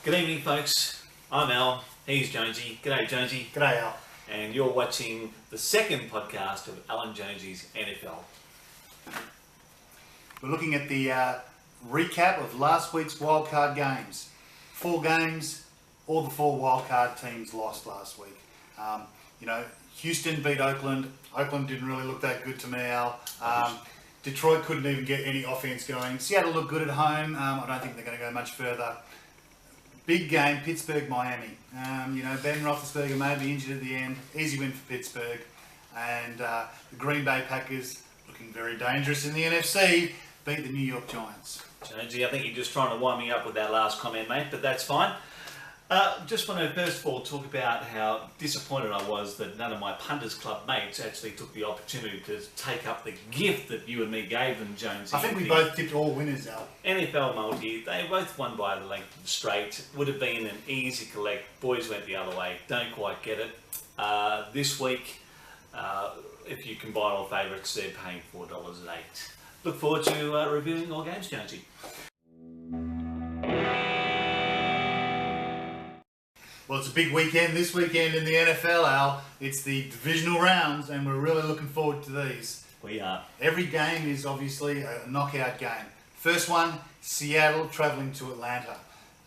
Good evening, folks. I'm Al. He's Jonesy. G'day, Jonesy. G'day, Al. And you're watching the second podcast of Al and Jonesy's NFL. We're looking at the recap of last week's wildcard games. 4 games, all the 4 wildcard teams lost last week. Houston beat Oakland. Oakland didn't really look that good to me, Al. Detroit couldn't even get any offense going. Seattle looked good at home. I don't think they're going to go much further. Big game, Pittsburgh, Miami. Ben Roethlisberger may be injured at the end. Easy win for Pittsburgh. And the Green Bay Packers, looking very dangerous in the NFC, beat the New York Giants. Jonesy, I think you're just trying to wind me up with that last comment, mate, but that's fine. Just want to first of all talk about how disappointed I was that none of my Punters Club mates actually took the opportunity to take up the gift that you and me gave them, Jonesy. I think we both tipped all winners, Al. NFL multi, they both won by the length of the straight. Would have been an easy collect. Boys went the other way. Don't quite get it. This week, if you combine all favourites, they're paying $4.08. Look forward to reviewing all games, Jonesy. Well, it's a big weekend this weekend in the NFL, Al. It's the divisional rounds, and we're really looking forward to these. We are. Every game is obviously a knockout game. First one, Seattle travelling to Atlanta.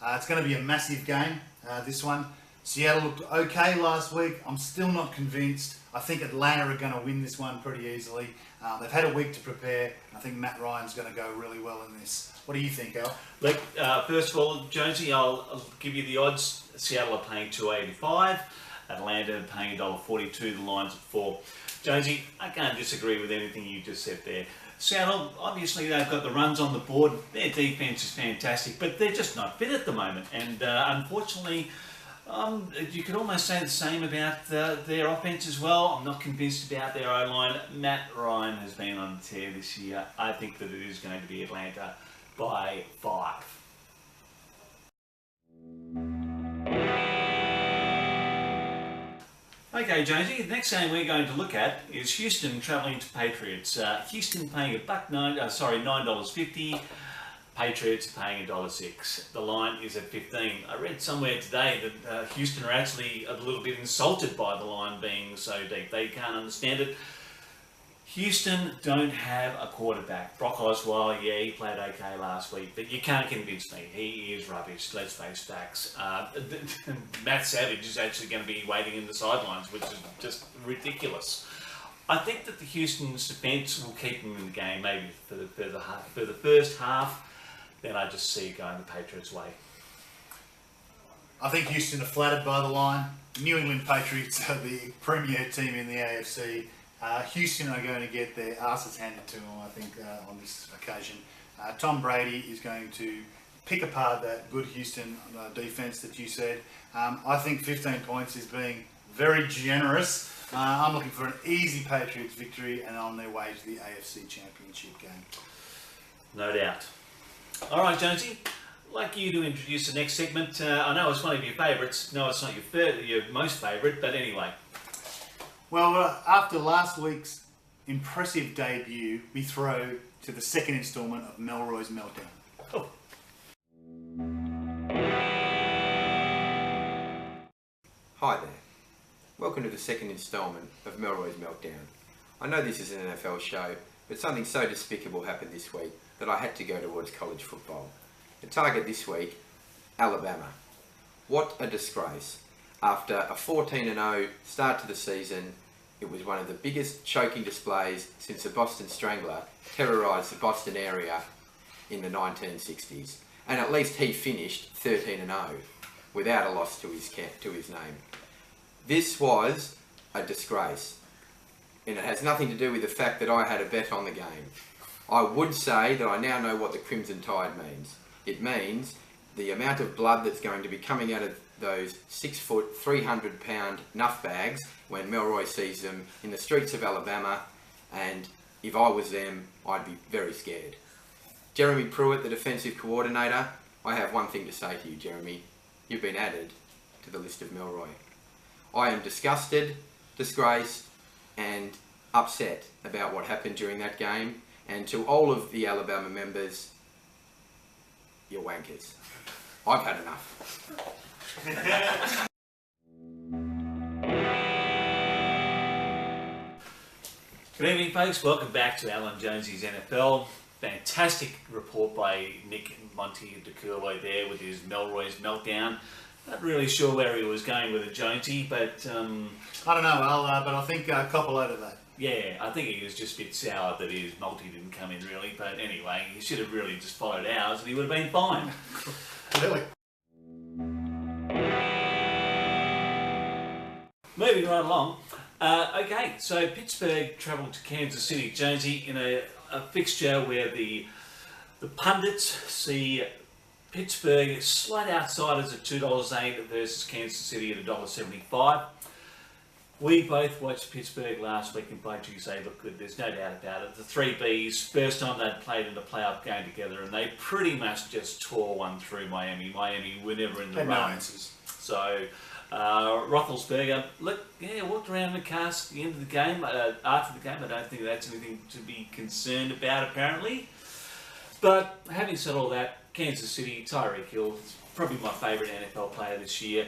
It's going to be a massive game, this one. Seattle looked okay last week. I'm still not convinced. I think Atlanta are going to win this one pretty easily. They've had a week to prepare. I think Matt Ryan's going to go really well in this. What do you think, Al? Look, first of all, Jonesy, I'll give you the odds. Seattle are paying $2.85. Atlanta are paying $1.42. The line's at 4. Jonesy, I can't disagree with anything you just said there. Seattle, obviously they've got the runs on the board. Their defense is fantastic, but they're just not fit at the moment. And unfortunately, you could almost say the same about their offense as well. I'm not convinced about their O-line. Matt Ryan has been on the tear this year. I think that it is going to be Atlanta by 5. Okay, Jonesy, the next game we're going to look at is Houston travelling to Patriots. Houston paying $9.50. Patriots paying $1.06. The line is at 15. I read somewhere today that Houston are actually a little bit insulted by the line being so deep. They can't understand it. Houston don't have a quarterback. Brock Osweiler, yeah, he played okay last week, but you can't convince me. He is rubbish. Let's face facts. Matt Savage is actually going to be waiting in the sidelines, which is just ridiculous. I think that the Houston's defence will keep them in the game, maybe for the first half. Then I just see it going the Patriots' way. I think Houston are flattered by the line. New England Patriots are the premier team in the AFC. Houston are going to get their asses handed to them, I think, on this occasion. Tom Brady is going to pick apart that good Houston defence that you said. I think 15 points is being very generous. I'm looking for an easy Patriots victory and on their way to the AFC Championship game. No doubt. All right, Jonesy, I'd like you to introduce the next segment. I know it's one of your favourites. No, it's not your most favourite, but anyway. Well, after last week's impressive debut, we throw to the second instalment of Melroy's Meltdown. Oh. Hi there. Welcome to the second instalment of Melroy's Meltdown. I know this is an NFL show, but something so despicable happened this week that I had to go towards college football. The target this week, Alabama. What a disgrace. After a 14-0 start to the season, it was one of the biggest choking displays since the Boston Strangler terrorised the Boston area in the 1960s. And at least he finished 13-0 without a loss to his name. This was a disgrace. And it has nothing to do with the fact that I had a bet on the game. I would say that I now know what the Crimson Tide means. It means the amount of blood that's going to be coming out of those 6-foot, 300-pound nuff bags when Melroy sees them in the streets of Alabama, and if I was them, I'd be very scared. Jeremy Pruitt, the defensive coordinator, I have one thing to say to you, Jeremy. You've been added to the list of Melroy. I am disgusted, disgraced, and upset about what happened during that game, and to all of the Alabama members, you're wankers. I've had enough. Good evening, folks. Welcome back to Alan Jonesy's NFL. Fantastic report by Nick Monty DeCurlo there with his Melrose meltdown. Not really sure where he was going with it, Jonesy, but I don't know, Al, but I think cop a load of that. yeah, I think he was just a bit sour that his multi didn't come in really. But anyway, he should have really just followed ours and he would have been fine. Really? Moving right along. Okay, so Pittsburgh travelled to Kansas City, Jonesy, in a fixture where the pundits see Pittsburgh slight outsiders at $2.08 versus Kansas City at $1.75. We both watched Pittsburgh last week and both you say, look good, there's no doubt about it. The three Bs, first time they'd played in a playoff game together, and they pretty much just tore one through Miami. Miami were never in the Had run. no answers. So Roethlisberger, walked around the cast at the end of the game. After the game, I don't think that's anything to be concerned about, apparently. But having said all that, Kansas City, Tyreek Hill, probably my favourite NFL player this year.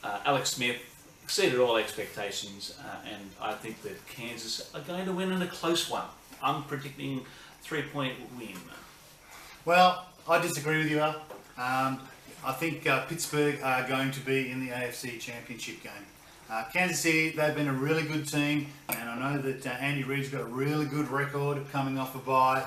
Alex Smith exceeded all expectations, and I think that Kansas are going to win in a close one. I'm predicting 3-point win. Well, I disagree with you, Al. I think Pittsburgh are going to be in the AFC Championship game. Kansas City, they've been a really good team, and I know that Andy Reid's got a really good record coming off a bye.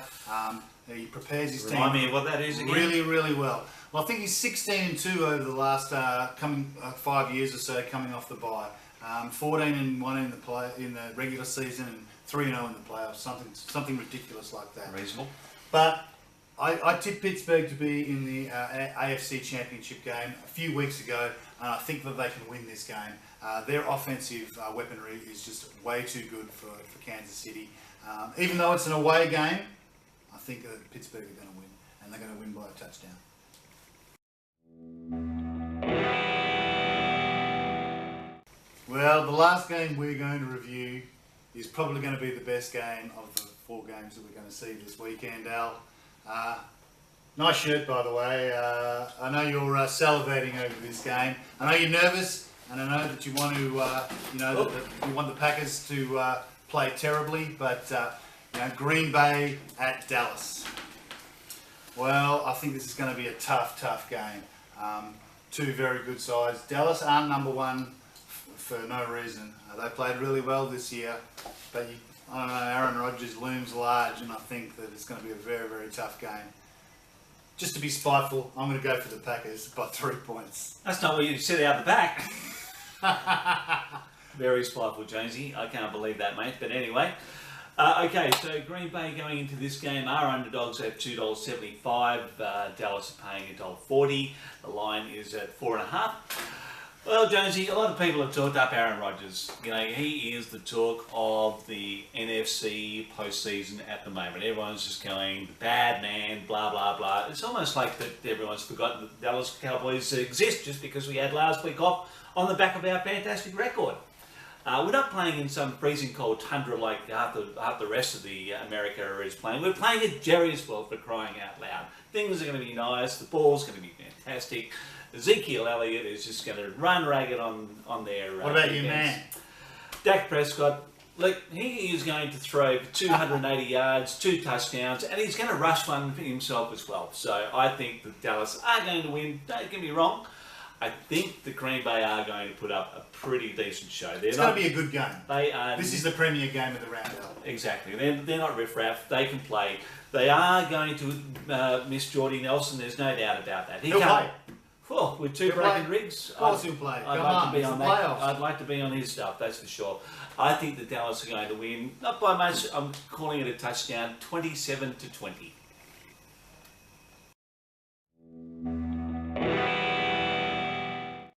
He prepares his team Remind me of what that is again. really, really well. Well, I think he's 16-2 over the last 5 years or so coming off the bye. 14-1 in the regular season and 3-0 in the playoffs. Something ridiculous like that. Reasonable. But I tipped Pittsburgh to be in the AFC Championship game a few weeks ago, and I think that they can win this game. Their offensive weaponry is just way too good for Kansas City. Even though it's an away game, I think that Pittsburgh are going to win, and they're going to win by a touchdown. Well, the last game we're going to review is probably going to be the best game of the 4 games that we're going to see this weekend, Al. Nice shirt, by the way. I know you're salivating over this game. I know you're nervous, and I know that you want to, you want the Packers to play terribly. But Green Bay at Dallas. Well, I think this is going to be a tough game. 2 very good sides. Dallas are number 1 for no reason. They played really well this year, but I don't know, Aaron Rodgers looms large, and I think that it's going to be a very, very tough game. Just to be spiteful, I'm going to go for the Packers by 3 points. That's not what you said out the back. Very spiteful, Jonesy. I can't believe that, mate. But anyway, okay, so Green Bay going into this game are underdogs at $2.75. Dallas are paying $1.40. The line is at 4.5. Well, Jonesy, a lot of people have talked up Aaron Rodgers. He is the talk of the NFC postseason at the moment. Everyone's just going, bad man, blah, blah, blah. It's almost like that everyone's forgotten that the Dallas Cowboys exist just because we had last week off on the back of our fantastic record. We're not playing in some freezing cold tundra like half the rest of the America is playing. We're playing at Jerry's World, for crying out loud. Things are going to be nice. The ball's going to be fantastic. Ezekiel Elliott is just going to run ragged on their What about defense. you, man? Dak Prescott, look, he is going to throw for 280 yards, 2 touchdowns, and he's going to rush one for himself as well. So I think the Dallas are going to win. Don't get me wrong. I think the Green Bay are going to put up a pretty decent show. It's going to be a good game. They are. This is the premier game of the round, Al. Exactly. They're not riffraff. They can play. They are going to miss Jordy Nelson. There's no doubt about that. He'll play. Well, with 2 He'll broken play. ribs, Of course he'll play. I'd Come like on, to be it's on the that. playoffs. I'd like to be on his stuff. That's for sure. I think the Dallas are going to win. Not by much. I'm calling it a touchdown. 27-20.